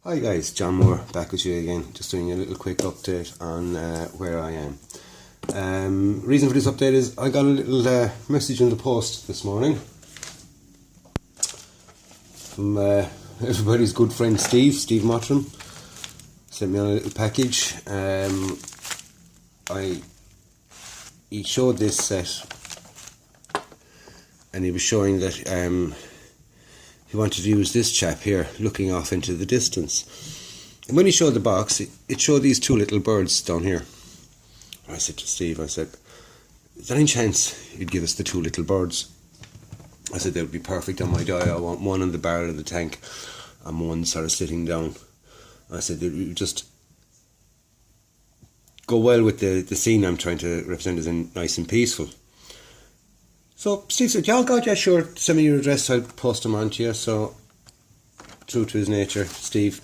Hi guys, John Moore back with you again, just doing a little quick update on where I am. Reason for this update is I got a little message in the post this morning from everybody's good friend Steve Mottram. Sent me on a little package. He showed this set and he was showing that he wanted to use this chap here looking off into the distance, and when he showed the box it showed these two little birds down here. I said to Steve, is there any chance you'd give us the two little birds? I said they would be perfect on my diet. I want one on the barrel of the tank and one sort of sitting down. I said it would just go well with the scene I'm trying to represent as in nice and peaceful. So Steve said, yeah, God, yeah, sure, send me your address, I'll post them on to you. So, true to his nature, Steve,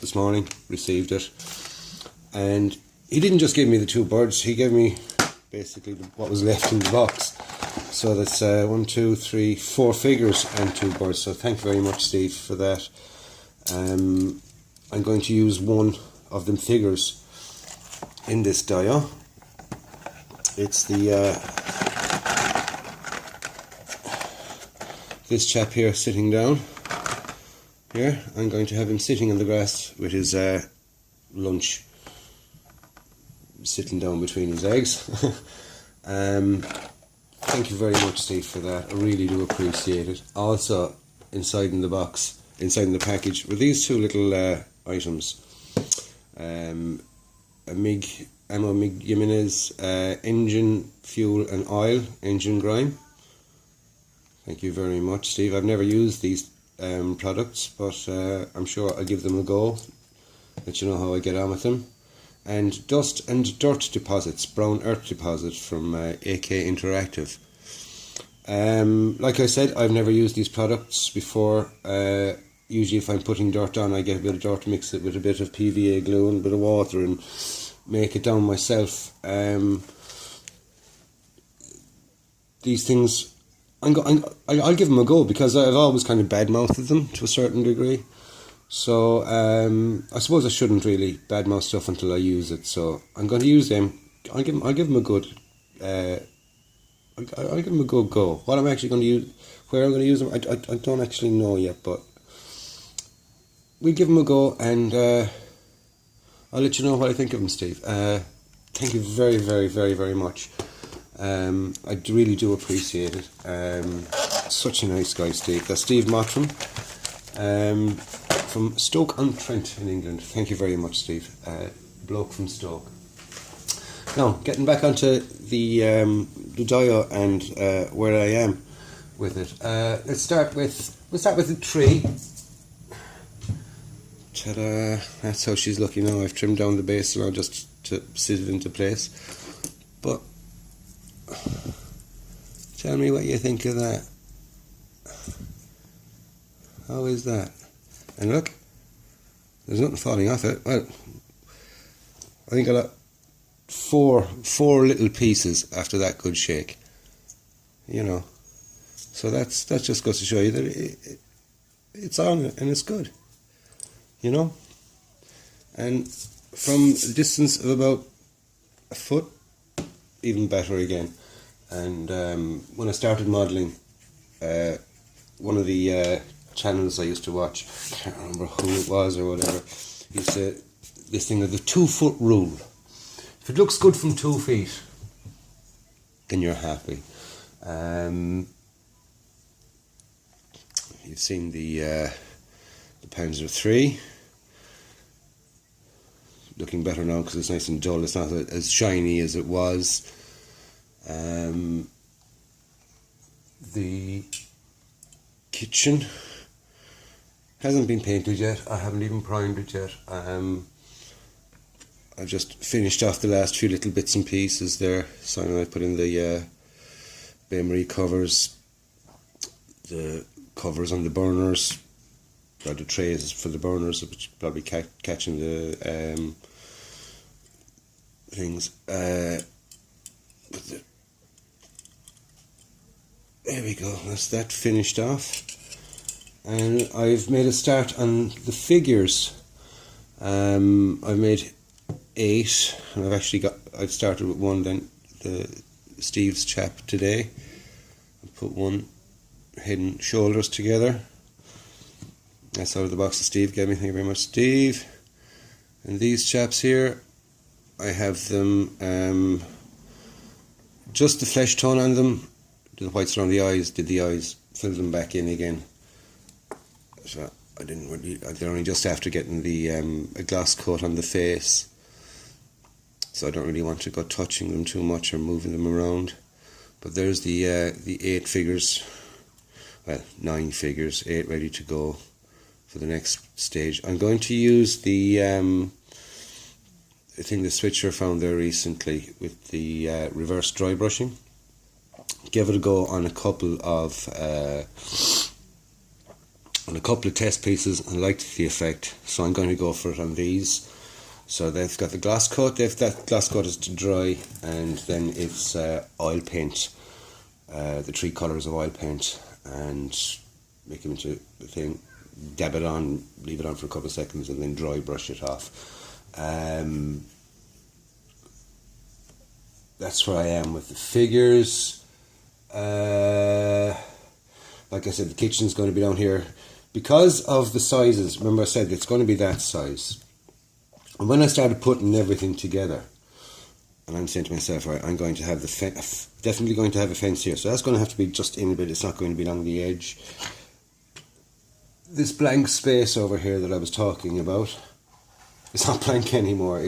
this morning, received it. And he didn't just give me the two birds, he gave me basically what was left in the box. So that's 1, 2, 3, 4 figures and 2 birds. So thank you very much, Steve, for that. I'm going to use one of them figures in this dio. It's the this chap here sitting down here. I'm going to have him sitting on the grass with his lunch sitting down between his eggs. Thank you very much, Steve, for that. I really do appreciate it. Also, inside in the box, inside in the package, were these two little items. A MIG Jimenez engine fuel and oil engine grime. Thank you very much, Steve. I've never used these products, but I'm sure I'll give them a go. Let you know how I get on with them. And dust and dirt deposits, brown earth deposit from AK Interactive. Like I said, I've never used these products before. Usually if I'm putting dirt on, I get a bit of dirt, mix it with a bit of PVA glue and a bit of water and make it down myself. These things, I'll give them a go because I've always kind of bad-mouthed them to a certain degree. So I suppose I shouldn't really bad-mouth stuff until I use it. So I'm going to use them. I'll give them a good. I'll give them a good go. What I'm actually going to use, where I'm going to use them, I don't actually know yet. But we'll give them a go, and I'll let you know what I think of them, Steve. Thank you very, very, very, very much. I really do appreciate it. Such a nice guy, Steve. That's Steve Mottram from Stoke-on-Trent in England. Thank you very much, Steve. Bloke from Stoke. Now, getting back onto the dio and where I am with it. We'll start with the tree. Ta-da! That's how she's looking now. I've trimmed down the base now just to sit it into place. But tell me what you think of that. How is that? And look, there's nothing falling off it. Well, I think I got four little pieces after that good shake. You know, so that just goes to show you that it's on and it's good. You know, and from a distance of about a foot, even better again. And when I started modelling, one of the channels I used to watch, I can't remember who it was or whatever, he said this thing of the 2-foot rule. If it looks good from 2 feet, then you're happy. You've seen the Panzer III. Looking better now because it's nice and dull. It's not as shiny as it was. The kitchen hasn't been painted yet. I haven't even primed it yet. I've just finished off the last few little bits and pieces there. So I put in the bain-marie covers, the covers on the burners, got the trays for the burners, which probably catching the things. There we go, that's that finished off. And I've made a start on the figures I've made 8, and I've started with one, then Steve's chap today. I put one head and shoulders together. That's out of the box that Steve gave me. Thank you very much, Steve. And these chaps here, I have them just the flesh tone on them. Did the whites around the eyes, did the eyes, filled them back in again. So I didn't really, they're only just after getting the a gloss coat on the face. So I don't really want to go touching them too much or moving them around. But there's the 8 figures, well, 9 figures, 8 ready to go for the next stage. I'm going to use the thing the switcher found there recently with the reverse dry brushing. Give it a go on a couple of test pieces and liked the effect, so I'm going to go for it on these. So they've got the gloss coat. That gloss coat is to dry, and then it's oil paint, the 3 colours of oil paint, and make them into the thing. Dab it on, leave it on for a couple of seconds, and then dry brush it off. That's where I am with the figures. Like I said, the kitchen's going to be down here because of the sizes. Remember I said it's going to be that size. And when I started putting everything together, and I'm saying to myself, right, I'm going to have definitely going to have a fence here, so that's going to have to be just in a bit. It's not going to be along the edge. This blank space over here that I was talking about, it's not blank anymore.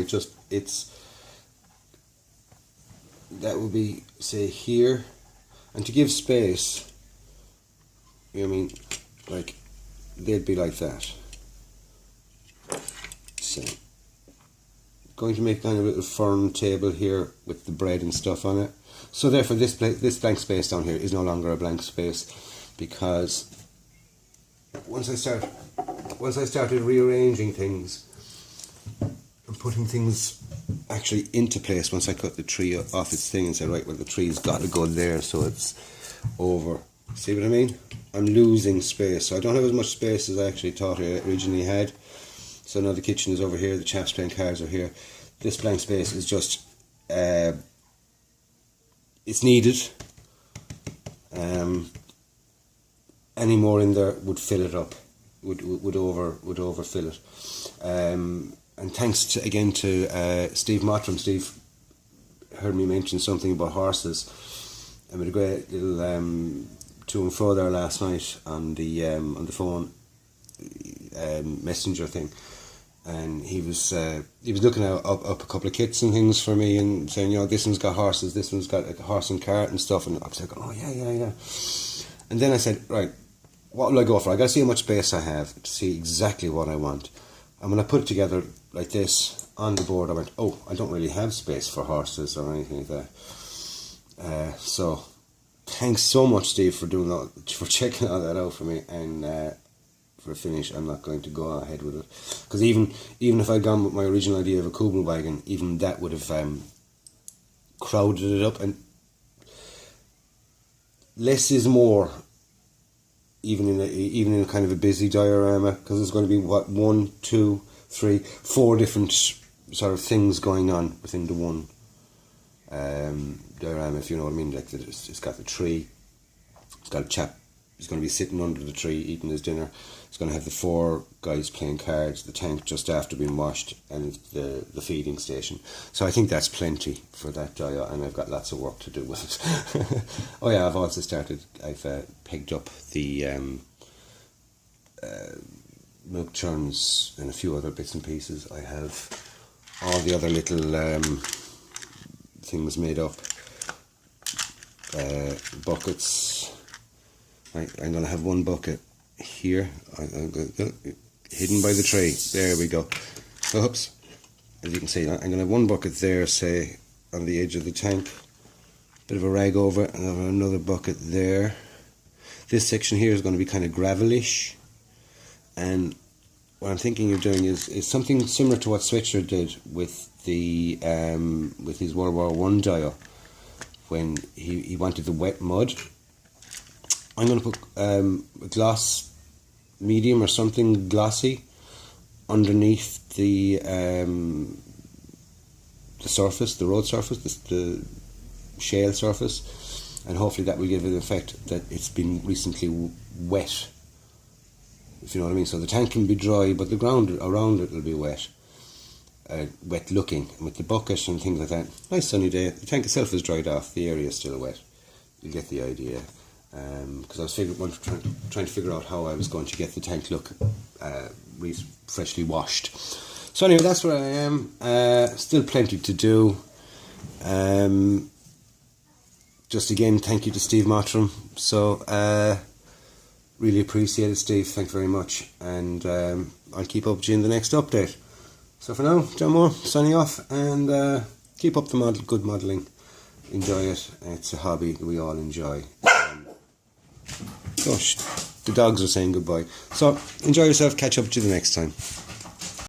That would be, say, here. And to give space, you know what I mean, like, they'd be like that. So, going to make kind of a little fern table here with the bread and stuff on it. So therefore this blank space down here is no longer a blank space, because once I started rearranging things and putting things actually into place, once I cut the tree off its thing and said, right, well, the tree's got to go there so it's over. See what I mean? I'm losing space, so I don't have as much space as I actually thought I originally had. So now the kitchen is over here, the chaps playing cards are here. This blank space is just, it's needed. Any more in there would fill it up, would overfill it. And thanks again to Steve Mottram. Steve heard me mention something about horses. I made a great little to and fro there last night on the phone messenger thing, and he was looking up a couple of kits and things for me and saying, you know, this one's got horses, this one's got a horse and cart and stuff, and I was like, oh yeah. And then I said, right, what will I go for? I got to see how much space I have to see exactly what I want. And when I put it together like this on the board, I went, oh, I don't really have space for horses or anything like that. So thanks so much, Steve, for doing that, for checking all that out for me. And for a finish, I'm not going to go ahead with it, because even if I'd gone with my original idea of a Kugelwagen, even that would have crowded it up. And less is more, even in a kind of a busy diorama, because there's going to be 1, 2, 3, 4 different sort of things going on within the one diorama, if you know what I mean. Like it's got the tree, it's got a chap who's going to be sitting under the tree eating his dinner. It's going to have the 4 guys playing cards, the tank just after being washed, and the feeding station. So I think that's plenty for that dia, and I've got lots of work to do with it. Oh yeah, I've pegged up the milk churns and a few other bits and pieces. I have all the other little things made up, buckets. I'm going to have one bucket here, hidden by the tray. There we go. Oops. As you can see, I'm going to have one bucket there, say, on the edge of the tank. Bit of a rag over it, and I have another bucket there. This section here is going to be kind of gravelish. And what I'm thinking of doing is something similar to what Switzer did with the with his World War I dia, when he wanted the wet mud. I'm going to put a gloss medium or something glossy underneath the surface, the road surface, the shale surface, and hopefully that will give it the effect that it's been recently wet, if you know what I mean. So the tank can be dry, but the ground around it will be wet. Wet looking, and with the bucket and things like that. Nice sunny day. The tank itself is dried off, the area is still wet. You get the idea. Because I was trying to figure out how I was going to get the tank look freshly washed. So anyway, that's where I am. Still plenty to do. Just again, thank you to Steve Mottram. So really appreciate it, Steve. Thank you very much, and I'll keep up with you in the next update. So for now, John Moore signing off, and keep up the good modelling. Enjoy it. It's a hobby that we all enjoy. Gosh, the dogs are saying goodbye. So enjoy yourself. Catch up with you the next time.